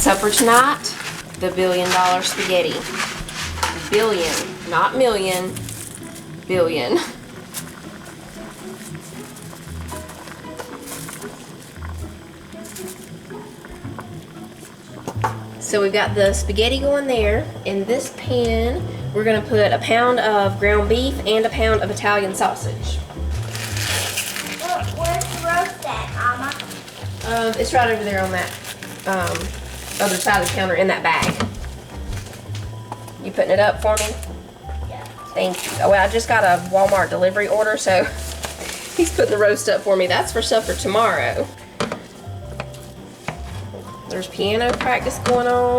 Supper tonight, the $1 billion spaghetti. Billion, not million, billion. So we've got the spaghetti going there. In this pan, we're gonna put a pound of ground beef and a pound of Italian sausage. Where's the roast at, Mama? It's right over there on that other side of the counter in that bag. You putting it up for me? Yeah. Thank you. Oh, well, I just got a Walmart delivery order, so he's putting the roast up for me. That's for supper tomorrow. There's piano practice going on.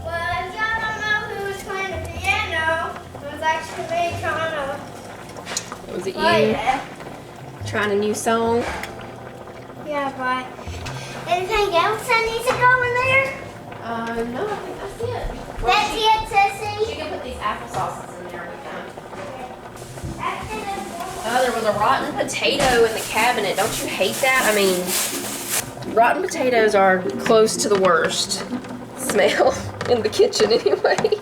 Well, if y'all don't know who was playing the piano, it was actually me trying to Was it play you it. trying a new song? Yeah, but anything else that needs to go in there? No, I think that's it. That's it, Sissy. She can put these apple sauces in there with them. That's it. Oh, there was a rotten potato in the cabinet. Don't you hate that? I mean, rotten potatoes are close to the worst smell in the kitchen anyway.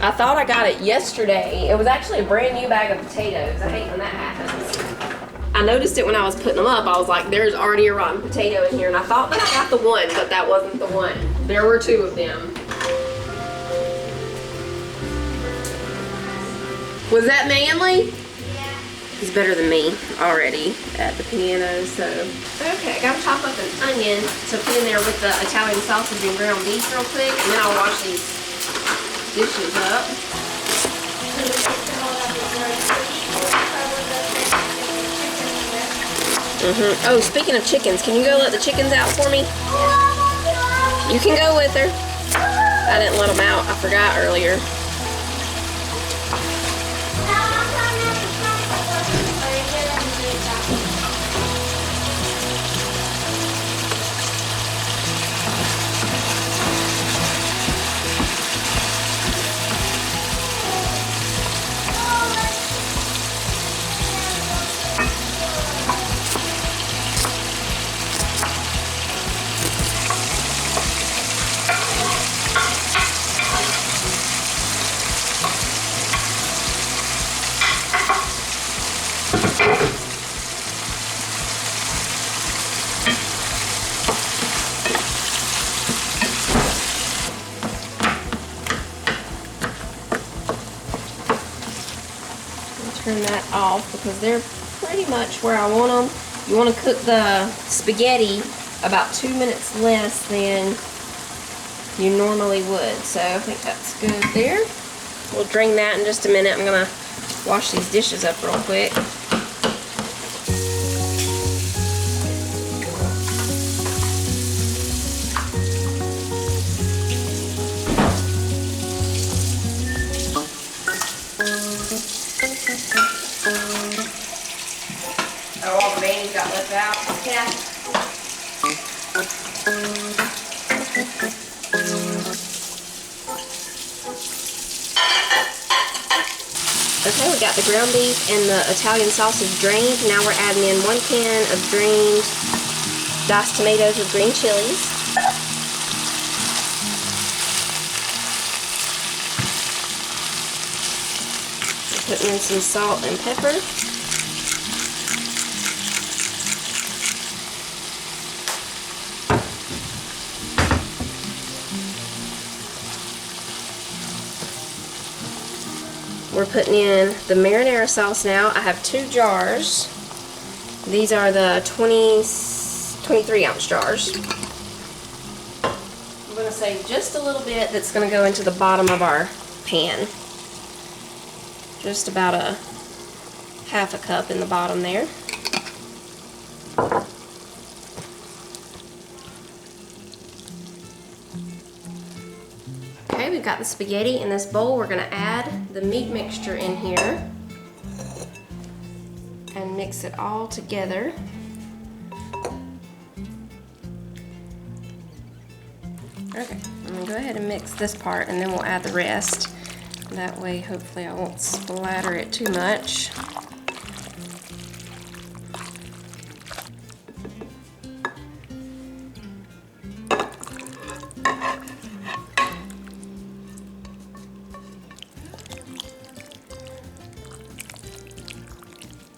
I thought I got it yesterday. It was actually a brand new bag of potatoes. I hate when that happens. I noticed it when I was putting them up. I was like, there's already a rotten potato in here. And I thought that I got the one, but that wasn't the one. There were two of them. Was that Manly? He's better than me already at the piano, so. Okay, I gotta chop up an onion to put in there with the Italian sausage and ground beef real quick, and then I'll wash these dishes up. Oh, speaking of chickens, can you go let the chickens out for me? You can go with her. I didn't let them out, I forgot earlier. Turn that off because they're pretty much where I want them. You want to cook the spaghetti about 2 minutes less than you normally would. So I think that's good there. We'll drain that in just a minute. I'm going to wash these dishes up real quick. Oh, all the mayonnaise got left out. Yeah. Okay, we got the ground beef and the Italian sausage drained. Now we're adding in 1 can of drained diced tomatoes with green chilies. Putting in some salt and pepper. We're putting in the marinara sauce now. I have 2 jars. These are the 23-ounce jars. I'm going to save just a little bit that's going to go into the bottom of our pan. Just about a half a cup in the bottom there. Okay, we've got the spaghetti in this bowl. We're going to add the meat mixture in here and mix it all together. Okay, I'm going to go ahead and mix this part and then we'll add the rest. That way, hopefully I won't splatter it too much.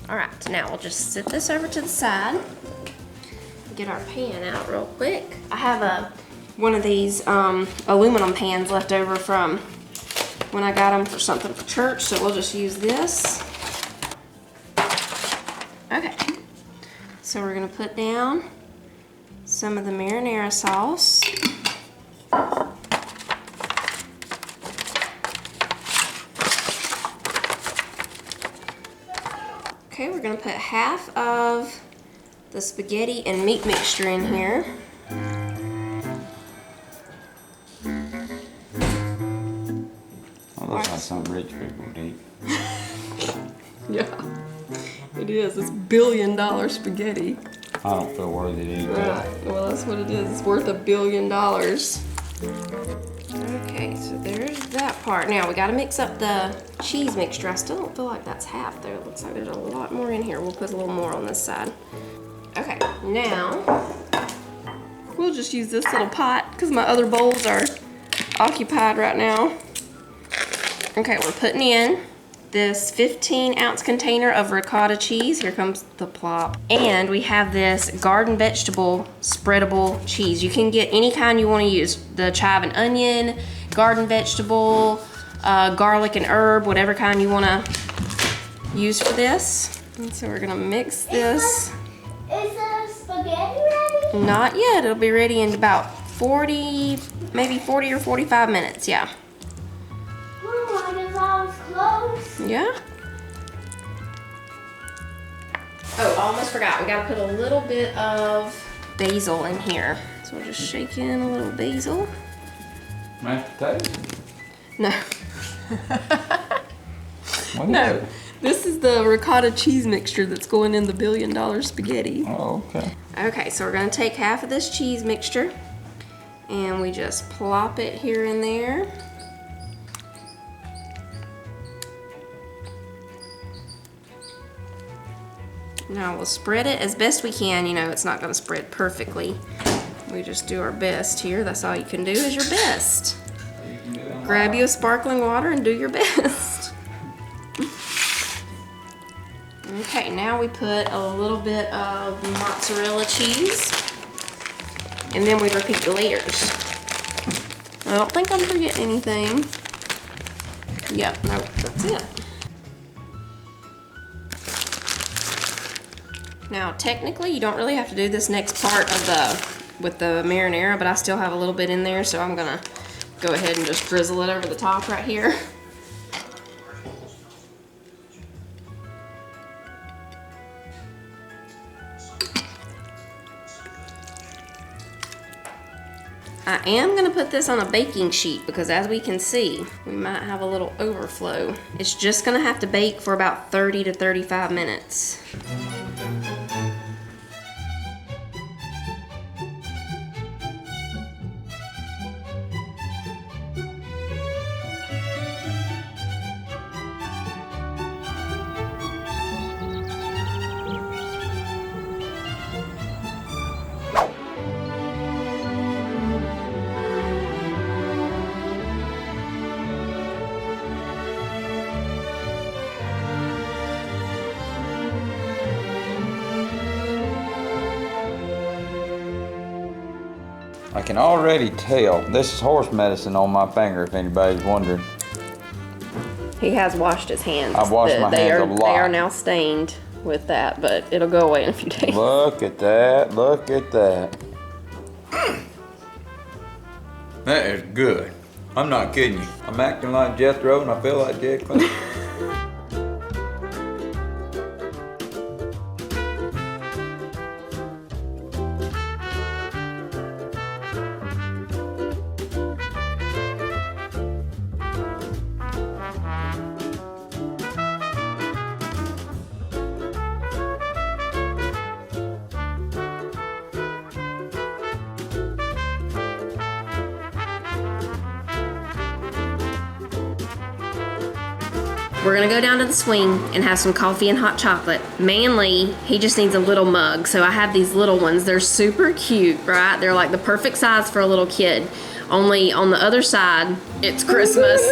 All right, now we'll just sit this over to the side. Get our pan out real quick. I have one of these aluminum pans left over from when I got them for something for church, so we'll just use this. Okay, so we're gonna put down some of the marinara sauce. Okay, we're gonna put half of the spaghetti and meat mixture in here. That looks like something rich people would eat. Yeah, it is. It's $1 billion spaghetti. I don't feel worthy to eat that. Right, well that's what it is. It's worth $1 billion. Okay, so there's that part. Now we gotta mix up the cheese mixture. I still don't feel like that's half there. It looks like there's a lot more in here. We'll put a little more on this side. Okay, now we'll just use this little pot because my other bowls are occupied right now. Okay, we're putting in this 15-ounce container of ricotta cheese. Here comes the plop. And we have this garden vegetable spreadable cheese. You can get any kind you want to use. The chive and onion, garden vegetable, garlic and herb, whatever kind you want to use for this. And so we're gonna mix this. Is the spaghetti ready? Not yet, it'll be ready in about 40, maybe 40 or 45 minutes, yeah. Oh, I guess I was close. Yeah. Oh, almost forgot. We gotta put a little bit of basil in here. So we'll just shake in a little basil. Mashed potatoes? No. What is No. it? This is the ricotta cheese mixture that's going in the $1 billion spaghetti. Oh, okay. Okay, so we're gonna take half of this cheese mixture and we just plop it here and there. Now we'll spread it as best we can. You know, it's not gonna spread perfectly. We just do our best here. That's all you can do is your best. Grab you a sparkling water and do your best. Okay, now we put a little bit of mozzarella cheese. And then we repeat the layers. I don't think I'm forgetting anything. Yep, nope, that's it. Now, technically, you don't really have to do this next part of with the marinara, but I still have a little bit in there, so I'm gonna go ahead and just drizzle it over the top right here. I am gonna put this on a baking sheet because as we can see, we might have a little overflow. It's just gonna have to bake for about 30 to 35 minutes. I can already tell. This is horse medicine on my finger, if anybody's wondering. He has washed his hands. I've washed my hands a lot. They are now stained with that, but it'll go away in a few days. Look at that. Look at that. That is good. I'm not kidding you. I'm acting like Jethro and I feel like Jed Clinton. We're gonna go down to the swing and have some coffee and hot chocolate. Manly, he just needs a little mug, so I have these little ones. They're super cute, right? They're like the perfect size for a little kid. Only on the other side, it's Christmas.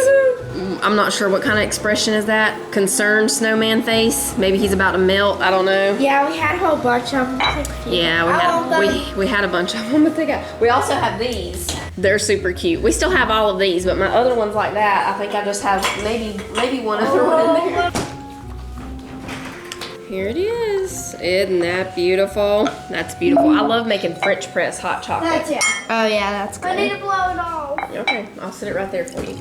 I'm not sure what kind of expression is that. Concerned snowman face. Maybe he's about to melt. I don't know. Yeah, we had a whole bunch of them. Yeah, we had a bunch of them, but we also have these. They're super cute. We still have all of these, but my other ones like that, I think I just have maybe one other one in there. Here it is. Isn't that beautiful? That's beautiful. I love making French press hot chocolate. Oh yeah, that's good. I need to blow it off. Okay, I'll set it right there for you.